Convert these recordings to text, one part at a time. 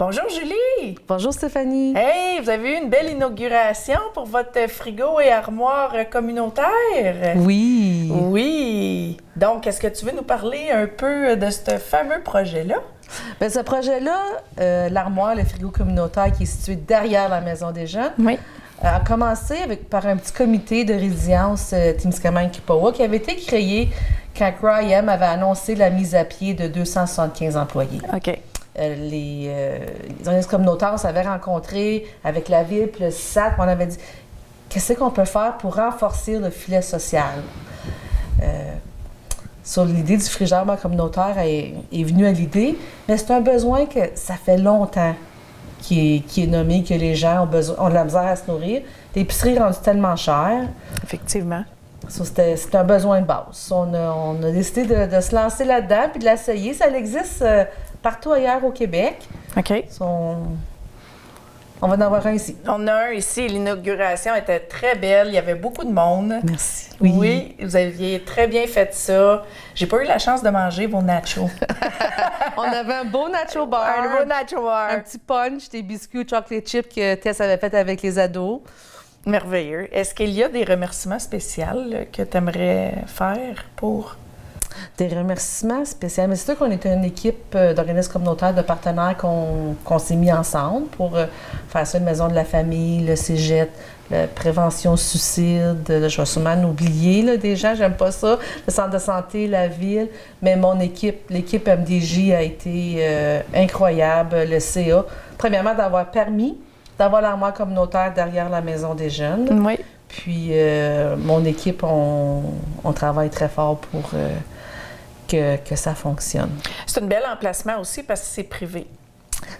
Bonjour Julie! Bonjour Stéphanie! Hey, vous avez eu une belle inauguration pour votre frigo et armoire communautaire? Oui! Oui! Donc, est-ce que tu veux nous parler un peu de ce fameux projet-là? Bien, ce projet-là, l'armoire, le frigo communautaire qui est situé derrière la Maison des Jeunes, a commencé par un petit comité de résilience Témiscamingue-Kipawa qui avait été créé quand Crayem avait annoncé la mise à pied de 275 employés. OK. Les organismes communautaires, on s'avait rencontrés avec la ville puis le CISAT, on avait dit qu'est-ce qu'on peut faire pour renforcer le filet social. Sur l'idée du frigidaire communautaire est venue à l'idée, mais c'est un besoin que ça fait longtemps qui est nommé, que les gens ont de la misère à se nourrir. L'épicerie est rendue tellement chère. Effectivement. C'est un besoin de base. On a décidé de se lancer là-dedans puis de l'essayer. Ça existe partout ailleurs au Québec. OK. On va en avoir un ici. On a un ici. L'inauguration était très belle. Il y avait beaucoup de monde. Merci. Oui, vous aviez très bien fait ça. J'ai pas eu la chance de manger vos nachos. On avait un beau nacho bar. Un beau nacho bar. Un petit punch, des biscuits chocolate chip que Tess avait fait avec les ados. Merveilleux. Est-ce qu'il y a des remerciements spéciaux que tu aimerais faire pour... Des remerciements spéciaux. Mais c'est sûr qu'on était une équipe d'organismes communautaires, de partenaires qu'on s'est mis ensemble pour faire ça, une maison de la famille, le cégep, la prévention suicide. Je vais sûrement en oublier là, des gens, j'aime pas ça. Le centre de santé, la ville. Mais mon équipe, l'équipe MDJ a été incroyable. Le CA, premièrement, d'avoir permis d'avoir l'armoire communautaire derrière la Maison des Jeunes. Oui. Puis mon équipe, on travaille très fort pour que ça fonctionne. C'est un bel emplacement aussi parce que c'est privé.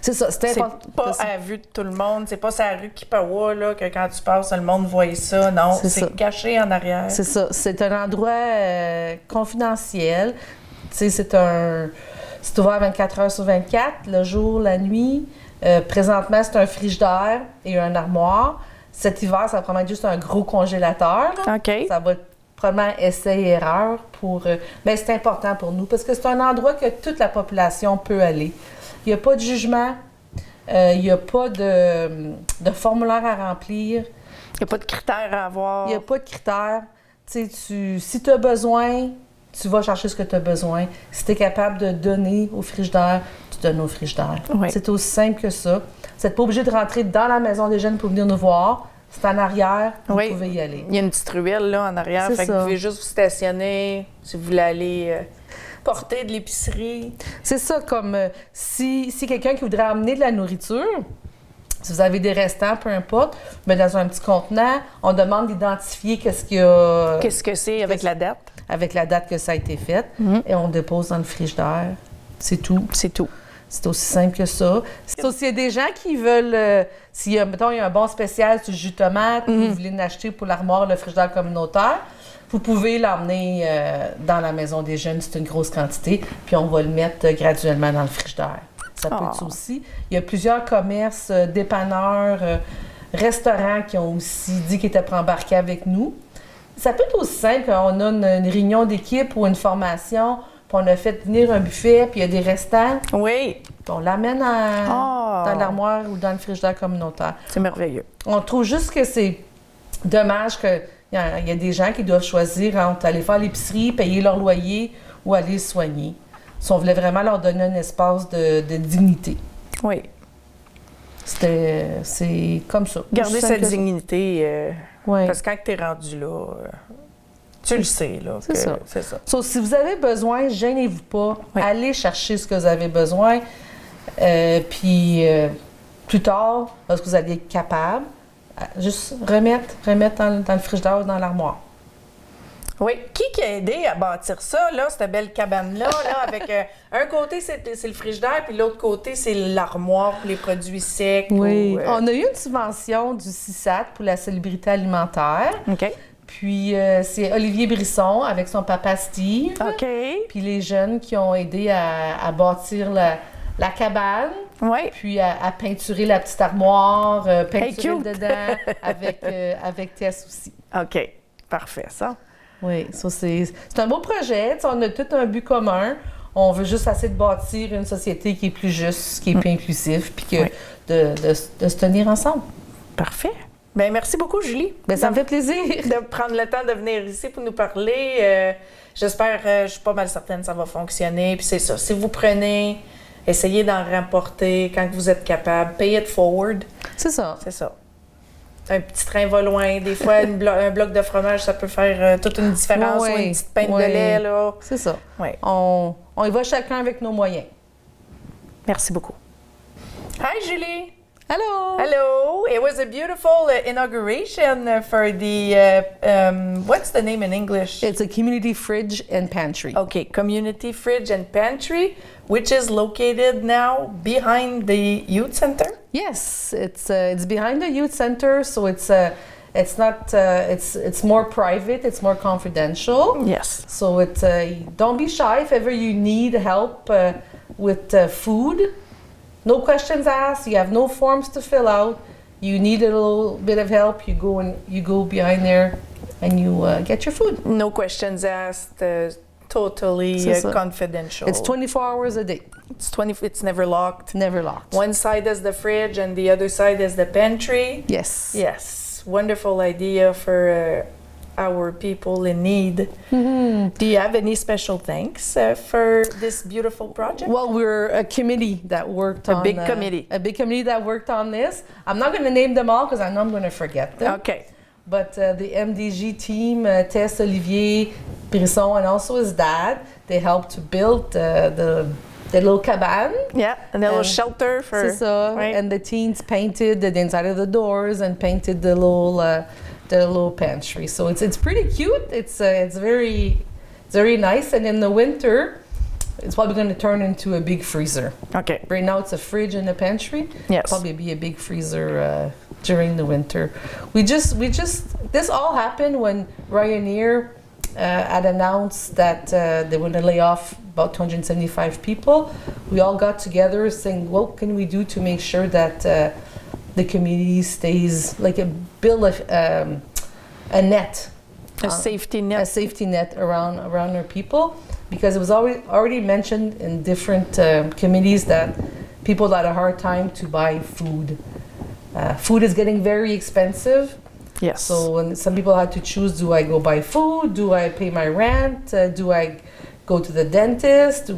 C'est ça, c'est important. C'est pas à la vue de tout le monde. C'est pas sur la rue Kipawa, là, que quand tu passes, le monde voit ça. Non, c'est caché en arrière. C'est ça. C'est un endroit confidentiel. Tu sais, c'est ouvert 24 heures sur 24, le jour, la nuit. Présentement, c'est un frigidaire et un armoire. Cet hiver, ça va probablement être juste un gros congélateur. Là. OK. Ça va être probablement essai-erreur pour... mais c'est important pour nous parce que c'est un endroit que toute la population peut aller. Il n'y a pas de jugement. Il n'y a pas de formulaire à remplir. Il n'y a pas de critères à avoir. Il n'y a pas de critères. Tu sais, si tu as besoin, tu vas chercher ce que tu as besoin. Si tu es capable de donner au frigidaire, tu donnes au frigidaire. Oui. C'est aussi simple que ça. Vous n'êtes pas obligé de rentrer dans la Maison des Jeunes pour venir nous voir. C'est en arrière, vous pouvez y aller. Il y a une petite ruelle là, en arrière, fait que vous pouvez juste vous stationner si vous voulez aller porter de l'épicerie. C'est ça, comme si quelqu'un qui voudrait amener de la nourriture, si vous avez des restants, peu importe, mais dans un petit contenant, on demande d'identifier qu'est-ce qu'il y a... Qu'est-ce que c'est avec la date? Avec la date que ça a été fait, et on dépose dans le frigidaire. C'est tout. C'est tout. C'est aussi simple que ça. C'est aussi, il y a des gens qui veulent, mettons, il y a un bon spécial sur le jus de tomate, vous voulez l'acheter pour l'armoire, le frigidaire communautaire, vous pouvez l'emmener dans la Maison des Jeunes, c'est une grosse quantité, puis on va le mettre graduellement dans le frigidaire. Ça peut être ça aussi. Il y a plusieurs commerces, dépanneurs, restaurants qui ont aussi dit qu'ils étaient prêts à embarquer avec nous. Ça peut être aussi simple quand on a une réunion d'équipe ou une formation, puis on a fait venir un buffet, puis il y a des restants. Oui. On l'amène dans l'armoire ou dans le frigidaire communautaire. C'est merveilleux. On trouve juste que c'est dommage qu'il y a des gens qui doivent choisir entre aller faire l'épicerie, payer leur loyer ou aller se soigner. Si on voulait vraiment leur donner un espace de dignité. Oui. C'est comme ça. Garder cette dignité, oui. Parce que quand tu es rendu là, tu le sais. Là, c'est ça. C'est ça. So, si vous avez besoin, gênez-vous pas. Oui. Allez chercher ce que vous avez besoin. Puis plus tard, lorsque vous allez être capable, juste remettre dans le frigidaire ou dans l'armoire. Oui. Qui a aidé à bâtir ça, là, cette belle cabane-là, là, avec un côté, c'est le frigidaire, puis l'autre côté, c'est l'armoire pour les produits secs? Oui. On a eu une subvention du CISAT pour la salubrité alimentaire. OK. Puis c'est Olivier Brisson avec son papa Steve. OK. Puis les jeunes qui ont aidé à bâtir la cabane. Oui. Puis à peinturer la petite armoire, peinturer dedans avec Tess aussi. OK. Parfait, ça. Oui, ça c'est un beau projet. T'sais, on a tout un but commun. On veut juste essayer de bâtir une société qui est plus juste, qui est plus inclusive, puis que Oui. de se tenir ensemble. Parfait. Bien, merci beaucoup, Julie. Bien, ça me fait plaisir. De prendre le temps de venir ici pour nous parler. J'espère, je suis pas mal certaine que ça va fonctionner. Puis c'est ça, si vous prenez, essayez d'en remporter quand vous êtes capable. Pay it forward. C'est ça. C'est ça. Un petit train va loin. Des fois, un bloc de fromage, ça peut faire toute une différence. Ouais, ou une petite pinte ouais. de lait, là. C'est ça. Ouais. On y va chacun avec nos moyens. Merci beaucoup. Hi, Julie. Hello! Hello. It was a beautiful inauguration for the, what's the name in English? It's a community fridge and pantry. Okay, Community Fridge and Pantry, which is located now behind the youth center. Yes, it's behind the youth center, so it's not it's more private, it's more confidential. Yes. So it's don't be shy if ever you need help with food. No questions asked. You have no forms to fill out. You need a little bit of help. You go behind there, and you get your food. No questions asked. Totally C'est ça. confidential. It's 24 hours a day, It's never locked. never locked. One side is the fridge and the other side is the pantry. Yes. Yes, wonderful idea for our people in need. Do you have any special thanks for this beautiful project? Well, we're a committee that worked on big committee. A big committee that worked on this. I'm not going to name them all because I know I'm going to forget them. Okay. But the MDG team, Tess, Olivier, Brisson, and also his dad, they helped to build the little cabane. Yeah, and a little shelter for. C'est ça. right? And the teens painted the inside of the doors and painted the little pantry. So it's pretty cute. It's very nice. And in the winter, it's probably going to turn into a big freezer. Okay. Right now, it's a fridge and a pantry. Yes. Probably be a big freezer during the winter. We just this all happened when Ryanair had announced that they were going to lay off about 275 people. We all got together saying, what can we do to make sure that the community stays like a net, A safety a net. safety net around our people, because it was already mentioned in different committees that people had a hard time to buy food. Food is getting very expensive. Yes. So when some people had to choose, do I go buy food? Do I pay my rent? Do I go to the dentist?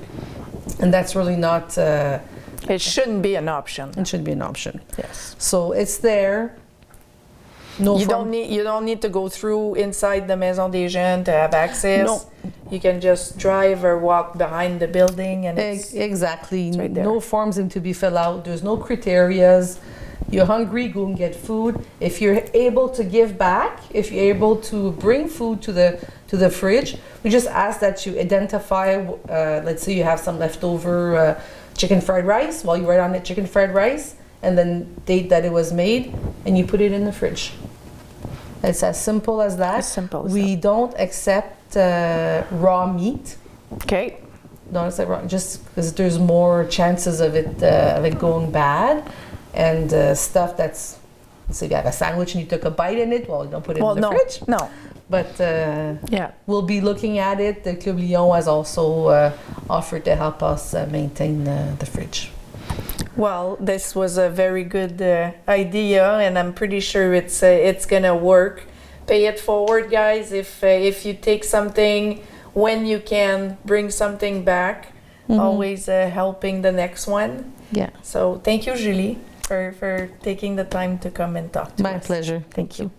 And that's really not, it shouldn't be an option. it should be an option. Yes. So it's there. No You form- don't need to go through inside the Maison des Jeunes to have access. No. You can just drive or walk behind the building and it's Exactly. right there. No forms need to be filled out. There's no criterias. You're hungry, go and get food. If you're able to give back, if you're able to bring food to the fridge, we just ask that you identify. Let's say you have some leftover chicken fried rice. Well, you write on it chicken fried rice and then date that it was made, and you put it in the fridge. It's as simple as that. As simple as we don't accept raw meat. okay. Don't accept raw, just because there's more chances of it going bad. And stuff that's, so you have a sandwich and you took a bite in it, well, you don't put it Well, in the no, fridge. no. But Yeah. we'll be looking at it. The Club Lyon has also offered to help us maintain the fridge. Well, this was a very good idea, and I'm pretty sure it's gonna work. Pay it forward, guys. If you take something when you can, bring something back. Always helping the next one. Yeah. So thank you, Julie, for taking the time to come and talk to us. My pleasure. Thank you.